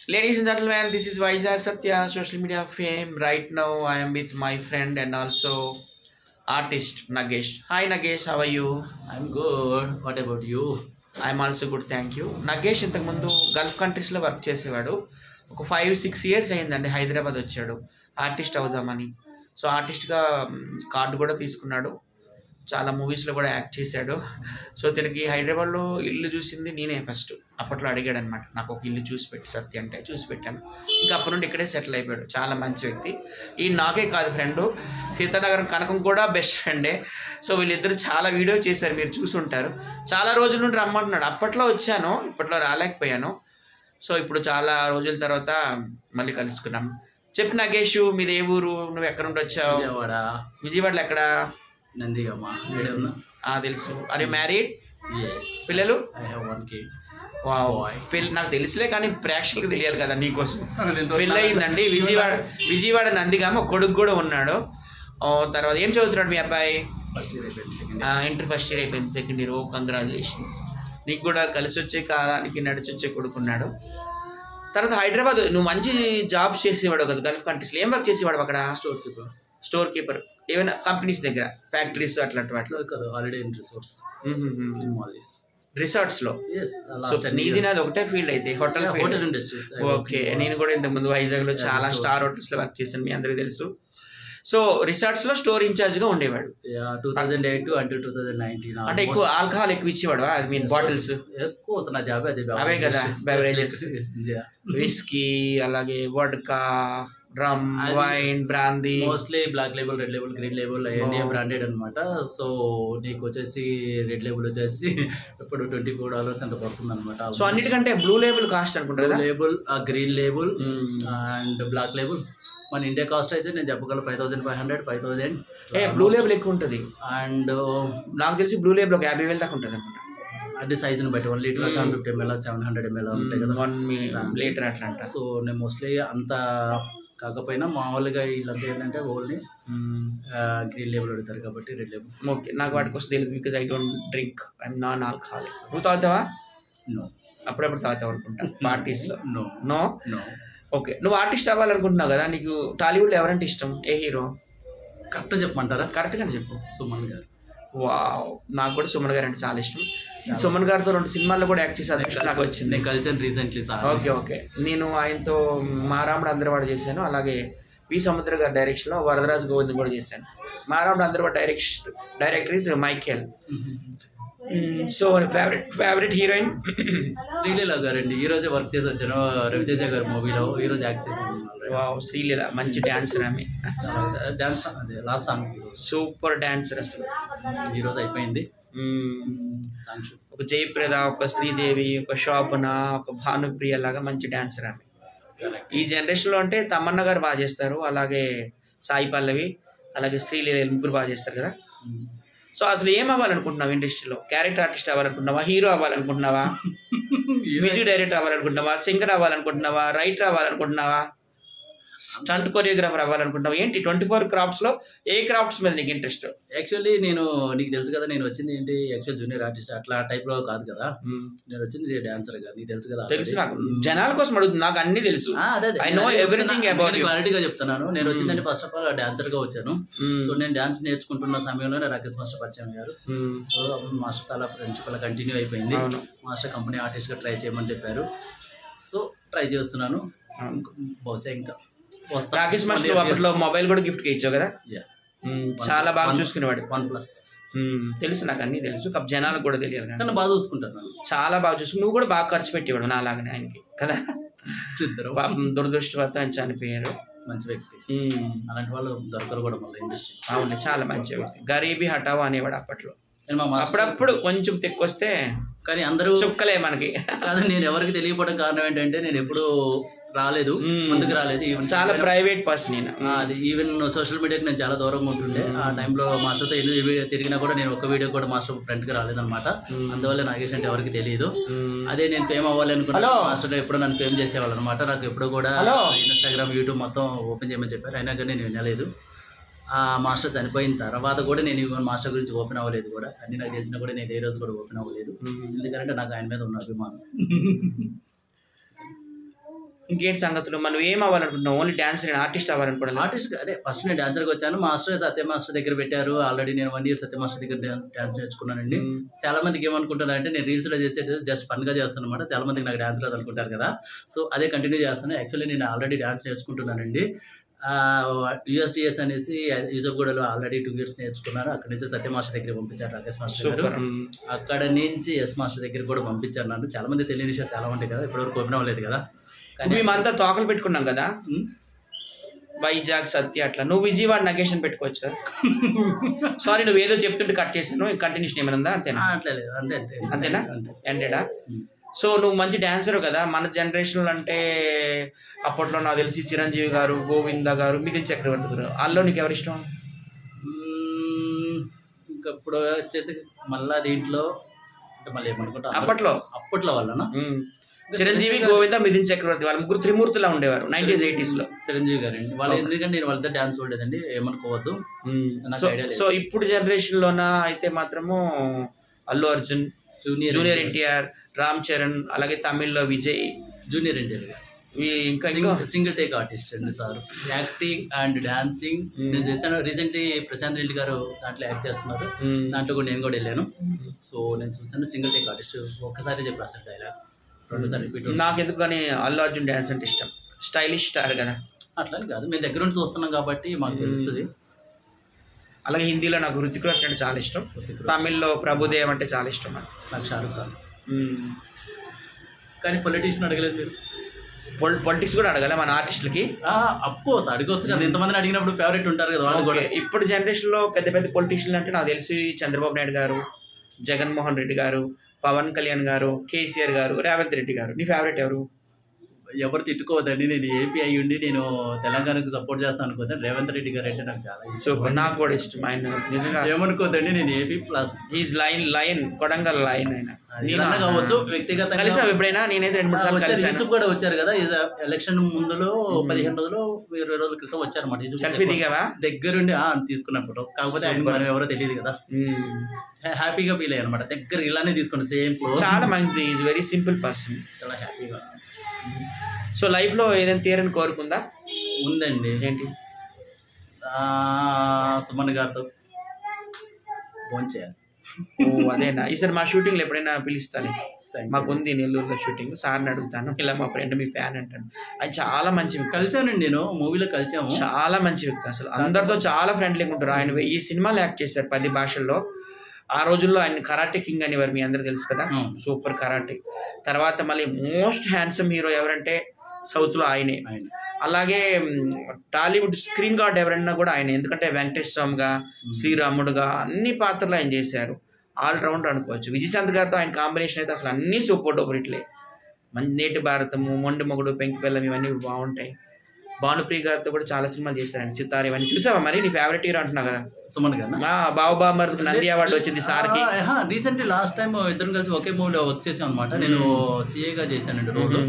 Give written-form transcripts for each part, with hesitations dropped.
Ladies and gentlemen, this is Vizag Satya, social media fame. Right now, I am with my friend and also artist Nagesh. Hi Nagesh, how are you? I'm good. What about you? I'm also good, thank you. Nagesh ఇంతకుముందు Gulf కంట్రీస్లో work చేసేవాడు. ఒక 5-6 years అయిందండి హైదరాబాద్ వచ్చాడు artist అవుదామని. So ఆర్టిస్ట్గా card కూడా తీసుకున్నాడు. చాలా మూవీస్లో కూడా యాక్ట్ చేశాడు. సో తనకి హైదరాబాద్లో ఇల్లు చూసింది నేనే ఫస్ట్. అప్పట్లో అడిగాడు అనమాట, నాకు ఒక ఇల్లు చూసి పెట్టి సత్య అంటే చూసి పెట్టాను. ఇంకా అప్పటి నుండి ఇక్కడే సెటిల్ అయిపోయాడు. చాలా మంచి వ్యక్తి. ఈ నాకే కాదు ఫ్రెండు, సీతానగరం కనకం కూడా బెస్ట్ ఫ్రెండే. సో వీళ్ళిద్దరు చాలా వీడియో చేశారు, మీరు చూసుంటారు. చాలా రోజుల నుండి రమ్మంటున్నాడు. అప్పట్లో వచ్చాను, ఇప్పట్లో రాలేకపోయాను. సో ఇప్పుడు చాలా రోజుల తర్వాత మళ్ళీ కలుసుకున్నాం. చెప్పు నగేష్, మీది ఏ ఊరు, నువ్వు ఎక్కడ నుండి వచ్చావు? విజయవాడలో ఎక్కడ? నందిగామ. తెలుసు. Are you married? Yes. పిల్లలు? I have one kid. Wow. నాకు తెలుసులే, కానీ ప్రేక్షకులకు తెలియాలి కదా నీకోసం. పెళ్ళి అయిందండి విజయవాడ నందిగామ. కొడుకు కూడా ఉన్నాడు. తర్వాత ఏం చదువుతున్నాడు మీ అబ్బాయి? First year అయిపోయింది, second year. Inter first year అయిపోయింది, సెకండ్ ఇయర్. కంగ్రాచులేషన్స్. నీకు కూడా కలిసి వచ్చే కాలానికి నడిచి వచ్చే కొడుకున్నాడు. తర్వాత హైదరాబాద్ నువ్వు మంచి జాబ్స్ చేసేవాడు కదా గల్ఫ్ కంట్రీస్లో. ఏం వర్క్ చేసేవాడు అక్కడ? Store keeper. ఏమైనా కంపెనీస్ దగ్గర, ఫ్యాక్టరీస్ అట్లాంటి వాటిలో? Holiday Inn resorts. రిసార్ట్స్లో. సో నీది నాది ఒకటే ఫీల్డ్ అయితే, హోటల్ ఇండస్ట్రీస్. ఓకే. నేను కూడా ఇంతకుముందు వైజాగ్లో చాలా స్టార్ హోటల్స్లో వర్క్ చేశాను, మీ అందరికీ తెలుసు. సో రిసార్ట్స్లో స్టోర్ ఇన్ఛార్జ్గా ఉండేవాడు. 2008 until 2019. అంటే ఎక్కువ ఆల్కహాల్ ఎక్కువ ఇచ్చేవాడు, ఐ మీన్ బాటిల్స్ ఎక్కువ నా జాబ్ అవే కదా, బెవరేజెస్, విస్కీ, అలాగే vodka, rum, wine, brandy. Mostly Black Label, Red Label, green Label అవన్నీ బ్రాండెడ్ అనమాట. సో నీకు వచ్చేసి రెడ్ లేబుల్ వచ్చేసి ఇప్పుడు $24 ఎంత పడుతుంది అనమాట. సో అన్నిటికంటే బ్లూ లేబుల్ కాస్ట్ అనుకుంటా కదా? Label, green label and black label. మన ఇండియా కాస్ట్ అయితే నేను చెప్పగలను 5,500, 5,000. బ్లూ లేబుల్ ఎక్కువ ఉంటుంది. అండ్ నాకు తెలిసి బ్లూ లేబుల్ ఒక 50,000 దాకా ఉంటుంది అనుకుంటా. అది సైజుని బట్టి 1 లీటర్ 750 ml 700 ml ఉంటాయి కదా, 1 లీటర్ అట్లా అంట. సో నేను మోస్ట్లీ అంత కాకపోయినా మామూలుగా వీళ్ళంతా ఏంటంటే ఓన్లీ గ్రీన్ లేబుల్ అడుగుతారు కాబట్టి రెడ్ లేబుల్. ఓకే, నాకు వాటి కోసం తెలియదు, because I don't drink, I'm non alcoholic. నువ్వు తాగుతావా? నో. అప్పుడప్పుడు తాగుతావు అనుకుంటా పార్టీస్లో? No no. నో. ఓకే, నువ్వు ఆర్టిస్ట్ అవ్వాలనుకుంటున్నావు కదా, నీకు టాలీవుడ్లో ఎవరంటే ఇష్టం? ఏ హీరో? కరెక్ట్ చెప్పమంటారా? కరెక్ట్గానే చెప్పు. సుమన్ గారు. వావ్, నాకు కూడా సుమన్ గారు అంటే చాలా ఇష్టం. సుమన్ గారితో 2 సినిమాల్లో కూడా యాక్ట్ చేసే అదృష్టం నాకు వచ్చింది. నేను కలిసాను రీసెంట్లీ. ఓకే. నేను ఆయనతో మారాముడు అందరివాడు చేశాను, అలాగే వి సముద్ర గారి డైరెక్షన్లో వరదరాజు గోవింద్ కూడా చేశాను. Maramudu Andarivadu director is Michael. So favourite heroine Sreeleela గారండి. ఈ రోజే వర్క్ చేసి వచ్చాను రవితేజ గారి మూవీలో, ఈ రోజు యాక్ట్ చేశాను. వావ్, శ్రీలీల మంచి డాన్సర్ ఆమె. డాన్స్ అదే లాస్ట్ సాంగ్ సూపర్ డాన్సర్ అసలు. ఈరోజు అయిపోయింది. ఒక జయప్రద, ఒక శ్రీదేవి, ఒక శోభన, ఒక భానుప్రియ లాగా మంచి డాన్సర్ ఆమె. ఈ జనరేషన్లో అంటే తమన్నా గారు బాగా చేస్తారు, అలాగే సాయి పల్లవి, అలాగే శ్రీలీల, ముగ్గురు బాగా చేస్తారు కదా. సో అసలు ఏం అవ్వాలనుకుంటున్నావు ఇండస్ట్రీలో? క్యారెక్టర్ ఆర్టిస్ట్ అవ్వాలనుకుంటున్నావా, హీరో అవ్వాలనుకుంటున్నావా, మ్యూజిక్ డైరెక్టర్ అవ్వాలనుకుంటున్నావా, సింగర్ అవ్వాలనుకుంటున్నావా, రైటర్ అవ్వాలనుకుంటున్నావా, స్టంట్ కొరియోగ్రాఫర్ అవ్వాలనుకుంటున్నావు? ఏంటి 24 క్రాఫ్ట్స్లో ఏ క్రాఫ్ట్స్ మీద నీకు ఇంట్రెస్ట్? యాక్చువల్లీ నేను నీకు తెలుసు కదా, నేను వచ్చింది ఏంటి యాక్చువల్ జూనియర్ ఆర్టిస్ట్ అట్లా టైప్లో కాదు కదా. నేను వచ్చింది డాన్సర్ గా, నీకు తెలుసు కదా. తెలుసు, నాకు జనాల కోసం అడుగుతుంది, నాకు అన్ని తెలుసు. I know everything about you. క్లారిటీగా చెప్తున్నాను. నేను వచ్చిందంటే ఫస్ట్ ఆఫ్ ఆల్ డాన్సర్ గా వచ్చాను. సో నేను డాన్స్ నేర్చుకుంటున్న సమయంలోనే రాకేష్ మాస్టర్ పరిచయం అయ్యారు. సో అప్పుడు మాస్టర్ అలా ఫ్రెండ్షిప్ అలా కంటిన్యూ అయిపోయింది. మాస్టర్ కంపెనీ ఆర్టిస్ట్ గా ట్రై చేయమని చెప్పారు. సో ట్రై చేస్తున్నాను. బహుశా ఇంకా రాకేష్ మాస్టర్ అప్పట్లో మొబైల్ కూడా గిఫ్ట్ ఇచ్చావు కదా, చాలా బాగా చూసుకునేవాడు. OnePlus. తెలుసు, నాకు అన్ని తెలుసు, జనాలకు కూడా తెలియాలి కానీ బాగా చూసుకుంటాను. చాలా బాగా చూసుకుని నువ్వు కూడా బాగా ఖర్చు పెట్టేవాడు నా లాగానే ఆయనకి కదా. దురదృష్టవశాత్తు ఆయన చనిపోయారు. మంచి వ్యక్తి, అలాంటి వాళ్ళు దొరకరు కూడా మళ్ళీ ఇండస్ట్రీ. అవును, చాలా మంచి వ్యక్తి. గరీబీ హటావో అనేవాడు అప్పట్లో. అప్పుడప్పుడు కొంచెం తెక్కొస్తే కానీ అందరూ చుక్కలే మనకి. కాదు, నేను ఎవరికి తెలియకపోవడం కారణం ఏంటంటే నేను ఎప్పుడు రాలేదు, ముందుకు రాలేదు. ఈవెన్ చాలా ప్రైవేట్ పర్సన్ నేను. అది ఈవెన్ సోషల్ మీడియాకి నేను చాలా దూరంగా ఉంటుండే. ఆ టైంలో మాస్టర్తో ఎన్ని తిరిగినా కూడా నేను ఒక వీడియో కూడా మాస్టర్ ఫ్రంట్కి రాలేదన్నమాట. అందువల్ల నాగేష్ అంటే ఎవరికి తెలియదు. అదే నేను ఫేమ్ అవ్వాలి అనుకున్నాను. మాస్టర్ ఎప్పుడు నన్ను ఫేమ్ చేసేవాళ్ళు అనమాట. నాకు ఎప్పుడు కూడా ఇన్స్టాగ్రామ్, యూట్యూబ్ మొత్తం ఓపెన్ చేయమని చెప్పారు, అయినా కానీ నేను వినలేదు. ఆ మాస్టర్ చనిపోయిన తర్వాత కూడా నేను మాస్టర్ గురించి ఓపెన్ అవ్వలేదు కూడా. అన్ని నాకు తెలిసినా కూడా నేను ఏ రోజు కూడా ఓపెన్ అవ్వలేదు. ఎందుకంటే నాకు ఆయన మీద ఉన్న అభిమానం. ఇంకేంటి సంగతులు? మనం ఏం అవ్వాలనుకుంటున్నావు? ఓన్లీ డాన్సర్, ఆర్టిస్ట్ అవ్వాలనుకోవడం? ఆర్టిస్ట్ అదే ఫస్ట్ నేను డాన్సర్కి వచ్చాను. మాస్టర్ సత్య మాస్టర్ దగ్గర పెట్టారు. ఆల్రెడీ నేను 1 year సత్య మాస్టర్ దగ్గర డాన్స్ నేర్చుకున్నానండి. చాలా మందికి ఏమనుకుంటున్నారు అంటే నేను రీల్స్లో చేసేది జస్ట్ ఫన్గా చేస్తాను అనమాట. చాలా మందికి నాకు డాన్స్ రాదు అనుకుంటారు కదా. సో అదే కంటిన్యూ చేస్తాను. యాక్చువల్లీ నేను ఆల్రెడీ డాన్స్ నేర్చుకుంటున్నానండి. USDS అనేసి యూసఫ్గూడలో ఆల్రెడీ 2 years నేర్చుకున్నారు. అక్కడ నుంచి సత్య మాస్టర్ దగ్గర పంపించారు, రాకేష్ మాస్టర్ గారు. అక్కడ నుంచి ఎస్ మాస్టర్ దగ్గర కూడా పంపించారు నన్ను. చాలా మంది తెలియని విషయాలు చాలా ఉంటాయి కదా, ఇప్పటివరకు ఓపెన్ అవ్వలేదు కదా. కానీ మేమంతా తోకలు పెట్టుకున్నాం కదా, వైజాగ్ సత్య అట్లా. నువ్వు విజయవాడ నగేషన్ పెట్టుకోవచ్చు కదా. సారీ, నువ్వు ఏదో చెప్తుంటే కట్ చేసాను. కంటిన్యూషన్ ఏమైనా ఉందా? అంతేనా? అట్లా లేదు, అంతే అంతే అంతేనా? ఎండేడా? సో నువ్వు మంచి డాన్సర్ కదా. మన జనరేషన్లో అంటే అప్పట్లో నాకు తెలిసి చిరంజీవి గారు, గోవింద గారు, మిథున్ చక్రవర్తి గారు, వాళ్ళు నీకు ఎవరు ఇష్టం? ఇంకా ఇప్పుడు వచ్చేసి మళ్ళా దీంట్లో అంటే మళ్ళీ ఏమనుకుంటా అప్పట్లో వాళ్ళనా చిరంజీవి, గోవింద, మిథున్ చక్రవర్తి వాళ్ళ ముగ్గురు త్రిమూర్తిలా ఉండేవారు 90s 80s లో. చిరంజీవి గారు అండి వాళ్ళు. ఎందుకంటే నేను వాళ్ళతో డాన్స్ చూడలేదండి, ఏమనుకోవద్దు. సో ఇప్పుడు జనరేషన్ లోన అయితే మాత్రము అల్లు అర్జున్, జూనియర్ ఎన్టీఆర్, రామ్ చరణ్, అలాగే తమిళ్లో విజయ్, జూనియర్ ఎన్టీఆర్ గారు. ఇంకా సింగిల్ టేక్ ఆర్టిస్ట్ అండి సార్. యాక్టింగ్ అండ్ డాన్సింగ్ నేను చేశాను. రీసెంట్లీ ప్రశాంత్ రెడ్డి గారు దాంట్లో యాక్ట్ చేస్తున్నారు. దాంట్లో కూడా నేను కూడా వెళ్ళాను. సో నేను చూసాను. Single take artist. ఒక్కసారి చెప్పేస్తాను డైలాగ్, రెండుసారి రిపీట్. నాకు ఎందుకు కానీ అల్లు అర్జున్ డాన్స్ అంటే ఇష్టం. స్టైలిష్ స్టార్ కదా. అట్లని కాదు, మేము దగ్గర నుంచి చూస్తున్నాం కాబట్టి మాకు తెలుస్తుంది. అలాగే హిందీలో నాకు హృతిక్ రోషన్ అంటే చాలా ఇష్టం. తమిళ్లో ప్రభుదేవ్ అంటే చాలా ఇష్టం. నాకు షారుఖ్ ఖాన్. కానీ పొలిటీషియన్ అడగలేదు మీరు. పొలిటిక్స్ కూడా అడగాలి మన ఆర్టిస్టులకి. అఫ్కోర్స్ అడగవచ్చు కదా, ఎంతమందిని అడిగినప్పుడు ఫేవరెట్ ఉంటారు కదా వాళ్ళు కూడా. ఇప్పుడు జనరేషన్లో పెద్ద పెద్ద పొలిటీషియన్లు అంటే నాకు తెలిసి చంద్రబాబు నాయుడు గారు, జగన్మోహన్ రెడ్డి గారు, పవన్ కళ్యాణ్ గారు, కేసీఆర్ గారు, రేవంత్ రెడ్డి గారు. నీ ఫేవరెట్ ఎవరు? ఎవరు తిట్టుకోవద్దండి, నేను ఏపీ అయ్యి ఉండి నేను తెలంగాణకు సపోర్ట్ చేస్తాను అనుకోద్దండి. రేవంత్ రెడ్డి గారు అంటే నాకు చాలా ఇష్టం. నాకు కూడా ఇష్టం ఆయన. నిజంగా ఏమనుకోద్దండి, నేను AP plus is lion Kodangal lion. ఆయన కావచ్చు వ్యక్తిగతంగా కలిసావు ఎప్పుడైనా? నేనైతే 2-3 సార్లు కలిసాను. యూసుఫ్ కూడా వచ్చారు కదా ఎలక్షన్ ముందులో 15 రోజులు 20 రోజుల క్రితం వచ్చారన్నమాట. సెల్ఫీ దిగావా? దగ్గరుండి తీసుకున్న ఫోటో. కాకపోతే ఆయన మనం ఎవరో తెలియదు కదా. హ్యాపీగా ఫీల్ అయ్యారు అనమాట. దగ్గర ఇలానే తీసుకుని సేమ్ క్లోజ్. చాలా మంచిది. Is very simple person. చాలా హ్యాపీగా. సో లైఫ్లో ఏదైనా తీరని కోరుకుందా? ఉందండి. ఏంటి? సుమన్ గారితో ఫోన్ చేయాలి. అదేనా? ఈసారి మా షూటింగ్లో ఎప్పుడైనా పిలుస్తాను. మాకు ఉంది నెల్లూరులో షూటింగ్. సార్ని అడుగుతాను, ఇలా మా ఫ్రెండ్ మీ ఫ్యాన్ అంటాను. అది చాలా మంచి వ్యక్తి. కలిసానండి, నేను మూవీలో కలిసాము. చాలా మంచి వ్యక్తి అసలు. అందరితో చాలా ఫ్రెండ్లీగా ఉంటారు. ఆయన ఈ సినిమాలు యాక్ట్ చేశారు 10 భాషల్లో. ఆ రోజుల్లో ఆయన కరాటే కింగ్ అనేవారు, మీ అందరూ తెలుసు కదా. Super karate. తర్వాత మళ్ళీ మోస్ట్ హ్యాండ్సమ్ హీరో ఎవరంటే సౌత్లో ఆయనే. అలాగే టాలీవుడ్ స్క్రీన్ గార్డ్ ఎవరన్నా కూడా ఆయన. ఎందుకంటే వెంకటేశ్వర స్వామిగా, శ్రీరాముడుగా అన్ని పాత్రలు ఆయన చేశారు. ఆల్రౌండర్ అనుకోవచ్చు. విజయశాంతి గారితో ఆయన కాంబినేషన్ అయితే అసలు అన్నీ సూపర్ డూపర్ హిట్లే. నేటి భారతము, మొండి మొగుడు, పెంకి పిల్లం ఇవన్నీ బాగుంటాయి. భానుప్రియ గారితో కూడా చాలా సినిమాలు చేశారు. సితార్ ఇవన్నీ చూసావా? మరి నీ ఫేవరెట్ హీరో అంటున్నా కదా సుమన్ గారు. బాబుబామర్కి నంది అవార్డు వచ్చింది సార్కి. రీసెంట్లీ లాస్ట్ టైం ఇద్దరం కలిసి ఒకే మూవీలో వర్క్ చేసాం అనమాట. నేను సిఏగా చేశానండి రోజు.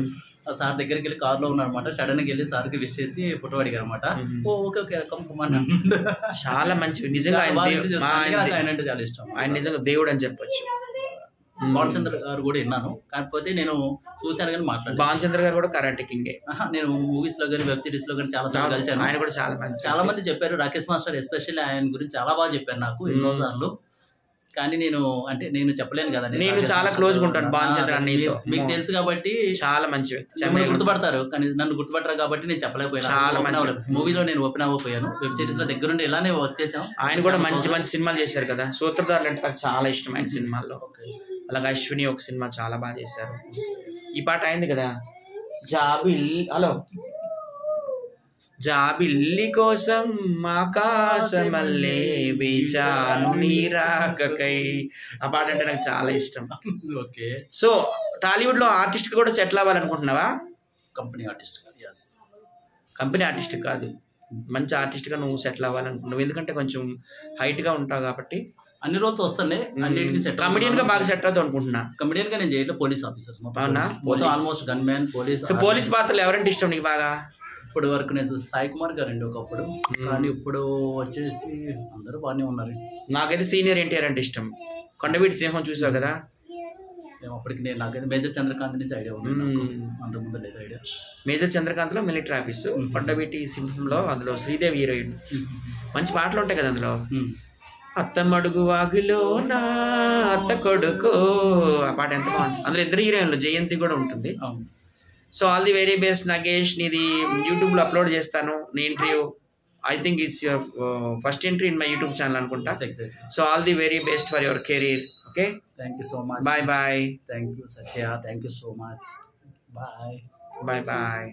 సార్ దగ్గరికి వెళ్ళి కార్లో ఉన్నారనమాట. సడన్గా వెళ్ళి సార్కి విష్ చేసి ఫోటో అడిగారు అనమాట. ఓకే ఓకే చాలా మంచి. నిజంగా ఆయన అంటే చాలా ఇష్టం. ఆయన నిజంగా దేవుడు అని చెప్పొచ్చు. భానుచంద్ర గారు కూడా విన్నాను, కాకపోతే నేను చూశాను కానీ మాట్లాడాను. భానుచంద్ర గారు కూడా కరాటే కింగే. నేను మూవీస్ లో కానీ వెబ్ సిరీస్ లో కానీ చాలా సార్లు కలిసాను. ఆయన కూడా చాలా మంది చెప్పారు. రాకేష్ మాస్టర్ ఎస్పెషల్లీ ఆయన గురించి చాలా బాగా చెప్పారు నాకు ఎన్నోసార్లు. కానీ నేను చెప్పలేను కదా. నేను చాలా క్లోజ్ గా ఉంటాను భానుచంద్ర అన్నయ్యతో. మీకు తెలుసు కాబట్టి చాలా మంచి వ్యక్తి. గుర్తుపడతారు కానీ నన్ను గుర్తుపడతారు కాబట్టి నేను చెప్పలేకపోయాను. చాలా మంచి మూవీలో నేను ఓపెన్ అవ్వకపోయాను. వెబ్ సిరీస్ లో దగ్గరుండి ఇలానే వర్క్ చేసాం. ఆయన కూడా మంచి మంచి సినిమాలు చేశారు కదా. సూత్రధారులు అంటే నాకు చాలా ఇష్టం ఆయన సినిమాల్లో. అలాగే అశ్విని ఒక సినిమా చాలా బాగా చేశారు. ఈ పాట అయింది కదా, జాబిల్లి కోసం ఆకాశమల్లే వేచాను నీరాకకై. ఆ పాట అంటే నాకు చాలా ఇష్టం. ఓకే. సో టాలీవుడ్ లో ఆర్టిస్ట్ కూడా సెటిల్ అవ్వాలనుకుంటున్నావా? కంపెనీ ఆర్టిస్ట్ కాదు, మంచి ఆర్టిస్ట్ గా నువ్వు సెటిల్ అవ్వాలనుకుంటున్నావు. ఎందుకంటే కొంచెం హైట్ గా ఉంటావు కాబట్టి అన్ని రోజులు వస్తాయి. అన్నింటికి సెట్. కమెడియన్ గా బాగా సెట్ అవుతావు అనుకుంటున్నా. కమెడియన్ గా నేను చేయట్లేదు, police officer. Almost gun man, police. So police పాత్రలు ఎవరంటే ఇష్టం నీకు బాగా? ఇప్పటి వరకు నేను సాయి కుమార్ గారండి ఒకప్పుడు, కానీ ఇప్పుడు వచ్చేసి అందరూ బాగానే ఉన్నారు. నాకైతే సీనియర్ ఎన్టీఆర్ అంటే ఇష్టం. కొండవీటి సింహం చూసావు కదా, అప్పటికి నాకైతే మేజర్ చంద్రకాంత్ నుంచి ఐడియా ఉంది, అంతకుముందు లేదు ఐడియా. మేజర్ చంద్రకాంత్లో మిలిటరీ ఆఫీస్, కొండవీటి సింహంలో అందులో శ్రీదేవి హీరోయిన్. మంచి పాటలు ఉంటాయి కదా అందులో. అత్తమడుగు వాగులో నా అత్త కొడుకు, ఆ పాట ఎంత బాగుంటుంది. అందులో ఇద్దరు హీరోయిన్లు, జయంతి కూడా ఉంటుంది. So all the very best Nagesh. నీది యూట్యూబ్లో అప్లోడ్ చేస్తాను నీ interview. I think it's your first entry in my YouTube channel అనుకుంటా. So all the very best for your career. Okay, thank you so much. Bye bye. Thank you Satya, thank you so much. Bye bye bye.